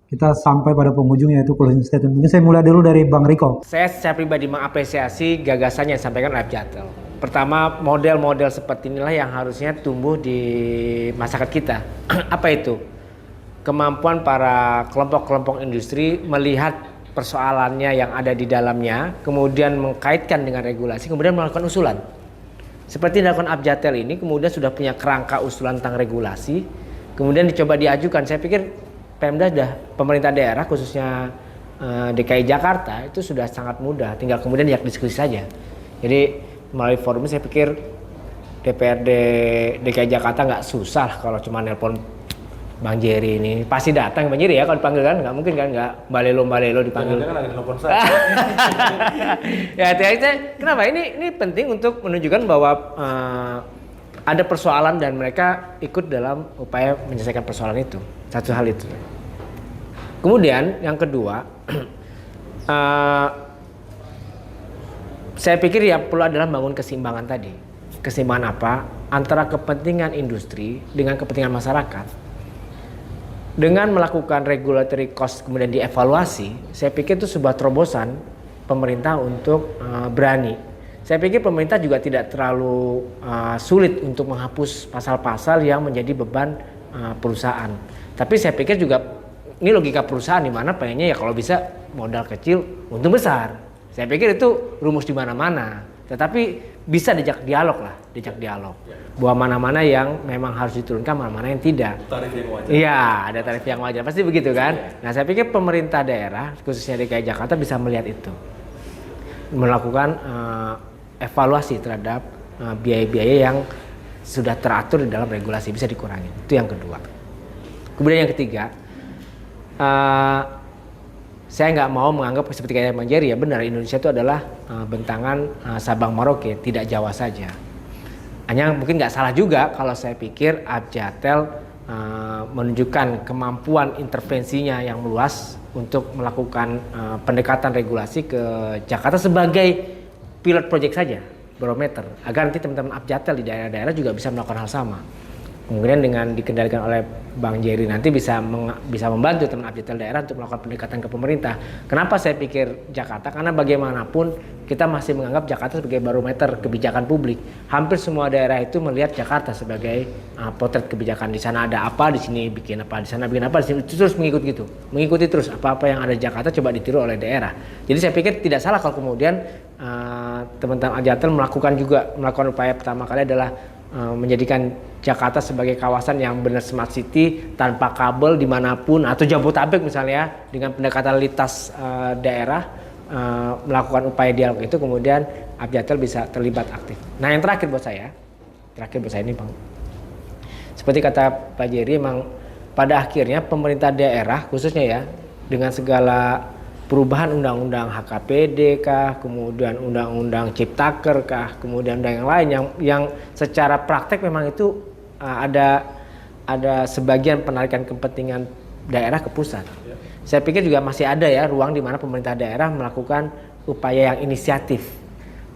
kita sampai pada penghujung yaitu closing statement. Mungkin saya mulai dulu dari Bang Riko. Saya secara pribadi mengapresiasi gagasan yang disampaikan oleh Abjatel. Pertama, model-model seperti inilah yang harusnya tumbuh di masyarakat kita. Apa itu? Kemampuan para kelompok-kelompok industri melihat persoalannya yang ada di dalamnya, kemudian mengkaitkan dengan regulasi, kemudian melakukan usulan. Seperti dilakukan Abjatel ini, kemudian sudah punya kerangka usulan tentang regulasi, kemudian dicoba diajukan. Saya pikir Pemda pemerintah daerah khususnya DKI Jakarta itu sudah sangat mudah, tinggal kemudian diajak diskusi saja. Jadi melalui forum ini saya pikir DPRD DKI Jakarta nggak susah kalau cuma nelpon Bang Jerry ini, pasti datang Bang Jerry ya kalau dipanggil kan, nggak mungkin kan, nggak balelo dipanggil. Jangan lagi nelpon saya. Ya, kenapa ini penting untuk menunjukkan bahwa ada persoalan dan mereka ikut dalam upaya menyelesaikan persoalan itu. Satu hal itu. Kemudian yang kedua, saya pikir yang perlu adalah bangun keseimbangan tadi. Keseimbangan apa? Antara kepentingan industri dengan kepentingan masyarakat. Dengan melakukan regulatory cost kemudian dievaluasi, saya pikir itu sebuah terobosan pemerintah untuk berani. Saya pikir pemerintah juga tidak terlalu sulit untuk menghapus pasal-pasal yang menjadi beban perusahaan. Tapi saya pikir juga ini logika perusahaan di mana pengennya ya kalau bisa modal kecil untung besar. Saya pikir itu rumus di mana-mana. Tetapi bisa diajak dialog. Bahwa mana-mana yang memang harus diturunkan, mana-mana yang tidak. Tarif yang wajar. Iya, ada tarif yang wajar. Pasti begitu kan? Nah, saya pikir pemerintah daerah, khususnya DKI Jakarta bisa melihat itu. Melakukan evaluasi terhadap biaya-biaya yang sudah teratur di dalam regulasi, bisa dikurangi. Itu yang kedua. Kemudian yang ketiga, saya nggak mau menganggap seperti kayak Bang Jerry, ya benar Indonesia itu adalah bentangan Sabang Merauke, tidak Jawa saja. Hanya mungkin nggak salah juga kalau saya pikir Abjatel menunjukkan kemampuan intervensinya yang luas untuk melakukan pendekatan regulasi ke Jakarta sebagai pilot project saja, barometer, agar nanti teman-teman Abjatel di daerah-daerah juga bisa melakukan hal sama. Kemudian dengan dikendalikan oleh Bang Jerry nanti bisa membantu teman Abjatel daerah untuk melakukan pendekatan ke pemerintah. Kenapa saya pikir Jakarta? Karena bagaimanapun kita masih menganggap Jakarta sebagai barometer kebijakan publik. Hampir semua daerah itu melihat Jakarta sebagai potret kebijakan. Di sana ada apa, di sini bikin apa, di sana bikin apa, di sini terus mengikuti terus apa-apa yang ada di Jakarta coba ditiru oleh daerah. Jadi saya pikir tidak salah kalau kemudian teman-teman Aljatel melakukan upaya pertama kali adalah menjadikan Jakarta sebagai kawasan yang benar smart city tanpa kabel dimanapun, atau Jabodetabek misalnya dengan pendekatan lintas daerah, melakukan upaya dialog itu, kemudian Aljatel bisa terlibat aktif. Nah yang terakhir buat saya ini Bang, seperti kata Pak Jerry, memang pada akhirnya pemerintah daerah khususnya ya, dengan segala perubahan undang-undang HKPD kah, kemudian undang-undang Ciptaker kah, kemudian yang lain yang secara praktek memang itu ada sebagian penarikan kepentingan daerah ke pusat. Saya pikir juga masih ada ya ruang di mana pemerintah daerah melakukan upaya yang inisiatif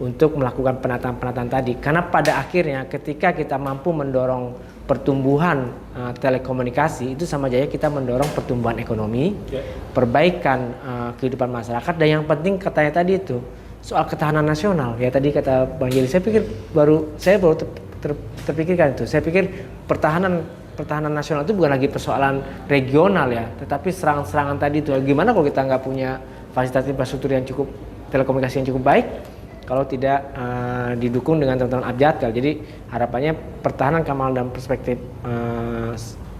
untuk melakukan penataan-penataan tadi. Karena pada akhirnya ketika kita mampu mendorong pertumbuhan telekomunikasi, itu sama aja kita mendorong pertumbuhan ekonomi, perbaikan kehidupan masyarakat, dan yang penting katanya tadi itu soal ketahanan nasional. Ya tadi kata Bang Jerry, saya baru terpikirkan itu. Saya pikir pertahanan nasional itu bukan lagi persoalan regional ya, tetapi serangan-serangan tadi itu. Gimana kalau kita nggak punya fasilitas infrastruktur yang cukup, telekomunikasi yang cukup baik, kalau tidak didukung dengan teman-teman Aljatel. Jadi harapannya pertahanan keamanan dan perspektif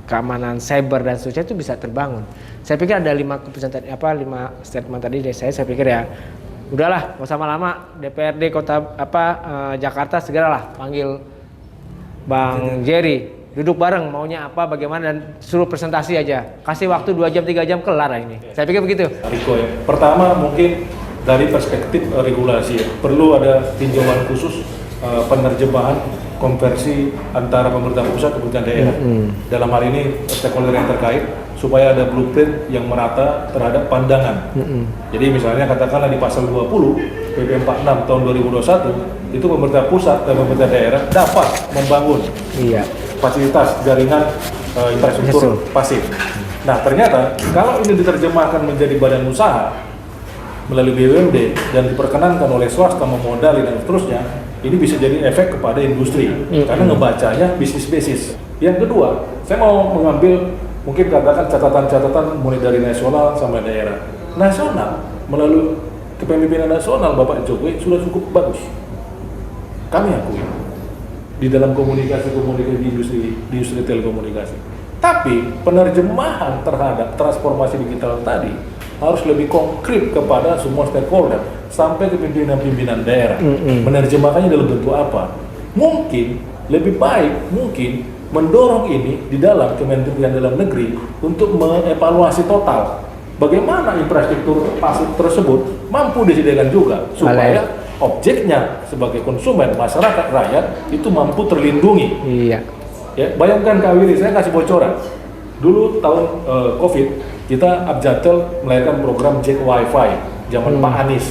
keamanan cyber dan seterusnya itu bisa terbangun. Saya pikir ada 5 keputusan tadi, 5 statement tadi dari saya pikir ya udahlah, nggak usah lama-lama, DPRD kota Jakarta segeralah panggil Bang Jerry, duduk bareng maunya apa, bagaimana, dan suruh presentasi aja, kasih waktu 2 jam 3 jam kelar ini. Saya pikir begitu. Riko ya. Pertama mungkin dari perspektif regulasi ya, perlu ada tinjauan khusus penerjemahan konversi antara pemerintah pusat dan pemerintah daerah. Dalam hal ini stakeholder yang terkait, supaya ada blueprint yang merata terhadap pandangan. Jadi misalnya katakanlah di pasal 20 PP 46 tahun 2021 itu pemerintah pusat dan pemerintah daerah dapat membangun fasilitas jaringan infrastruktur pasif. Nah ternyata kalau ini diterjemahkan menjadi badan usaha melalui BUMD dan diperkenankan oleh swasta memodali dan seterusnya, ini bisa jadi efek kepada industri karena ngebacanya bisnis basis. Yang kedua, saya mau mengambil mungkin katakan catatan-catatan mulai dari nasional sampai daerah. Nasional melalui kepemimpinan nasional Bapak Jokowi sudah cukup bagus. Kami akui di dalam komunikasi di industri telekomunikasi. Tapi penerjemahan terhadap transformasi digital tadi harus lebih konkret kepada semua stakeholder sampai ke pimpinan-pimpinan daerah. Menerjemahkannya dalam bentuk apa? Mungkin lebih baik mendorong ini di dalam Kementerian Dalam Negeri untuk mengevaluasi total bagaimana infrastruktur pasif tersebut mampu disediakan juga supaya objeknya sebagai konsumen masyarakat rakyat itu mampu terlindungi. Ya, bayangkan Kak Willy, saya kasih bocoran. Dulu tahun COVID kita Aljatel melahirkan program Jack Wi-Fi zaman Pak Anies.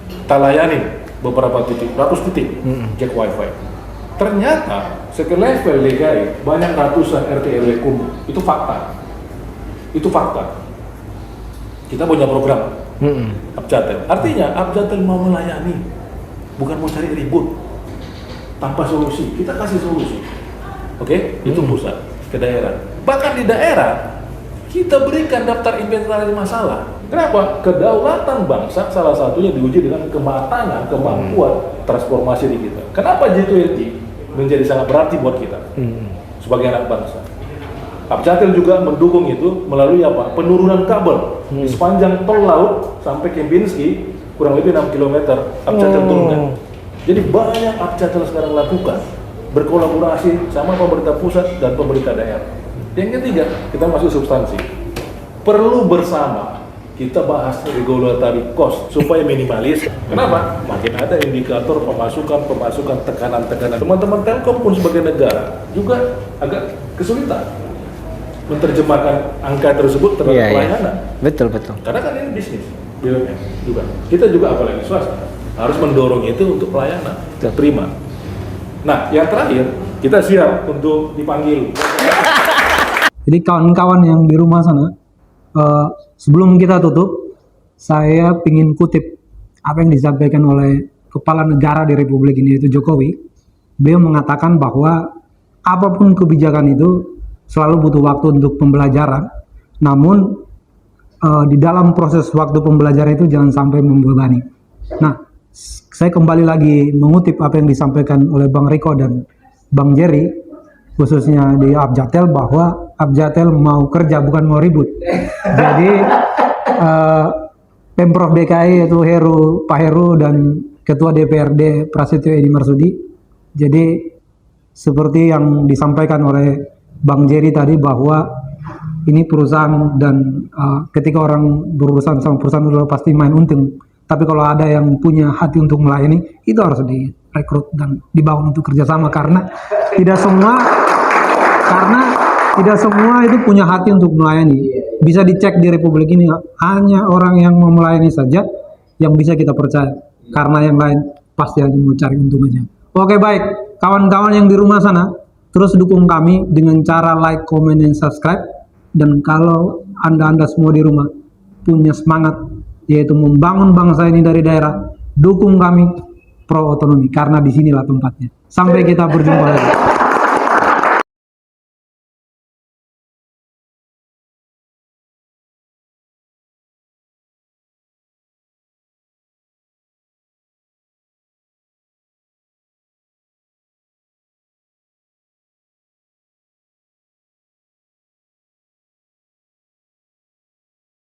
Kita layani beberapa titik, ratus titik Jack Wi-Fi. Ternyata sekelevel DKI banyak ratusan RT RW kumuh. Itu fakta. Kita punya program Aljatel. Artinya Aljatel mau melayani, bukan mau cari ribut tanpa solusi. Kita kasih solusi. Oke? Itu pusat ke daerah. Bahkan di daerah kita berikan daftar inventaris masalah. Kenapa? Kedaulatan bangsa salah satunya diuji dengan kematangan, kemampuan transformasi digital. Kenapa G20 menjadi sangat berarti buat kita sebagai anak bangsa? Aljatel juga mendukung itu melalui apa? Penurunan kabel di sepanjang tol laut sampai Kempinski kurang lebih 6 km Aljatel turunkan. Jadi banyak Aljatel sekarang lakukan berkolaborasi sama pemerintah pusat dan pemerintah daerah. Yang ketiga, kita masuk substansi. Perlu bersama kita bahas regulatory cost supaya minimalis. Kenapa? Makin ada indikator pemasukan, tekanan-tekanan. Teman-teman Telkom pun sebagai negara juga agak kesulitan menerjemahkan angka tersebut terhadap pelayanan. Betul. Karena kan ini bisnis, BUMN juga. Kita juga apalagi swasta harus mendorong itu untuk pelayanan. Terima. Nah, yang terakhir kita siap untuk dipanggil. Jadi kawan-kawan yang di rumah sana, sebelum kita tutup, saya ingin kutip apa yang disampaikan oleh kepala negara di Republik ini, yaitu Jokowi. Beliau mengatakan bahwa apapun kebijakan itu selalu butuh waktu untuk pembelajaran. Namun di dalam proses waktu pembelajaran itu jangan sampai membebani. Nah, saya kembali lagi mengutip apa yang disampaikan oleh Bang Riko dan Bang Jerry, khususnya di Abjatel, bahwa Abjatel mau kerja bukan mau ribut. Jadi Pemprov DKI yaitu Pak Heru dan Ketua DPRD Prasetyo Edi Marsudi. Jadi seperti yang disampaikan oleh Bang Jerry tadi, bahwa ini perusahaan dan ketika orang berurusan sama perusahaan udah pasti main untung. Tapi kalau ada yang punya hati untuk melayani, itu harus direkrut dan dibangun untuk kerjasama, karena tidak semua itu punya hati untuk melayani. Bisa dicek di Republik ini, hanya orang yang mau melayani saja yang bisa kita percaya, karena yang lain pasti hanya mau cari untung aja. Oke, baik, kawan-kawan yang di rumah sana, terus dukung kami dengan cara like, comment, dan subscribe. Dan kalau anda semua di rumah punya semangat yaitu membangun bangsa ini dari daerah, dukung kami Pro Otonomi, karena disinilah tempatnya. Sampai kita berjumpa lagi.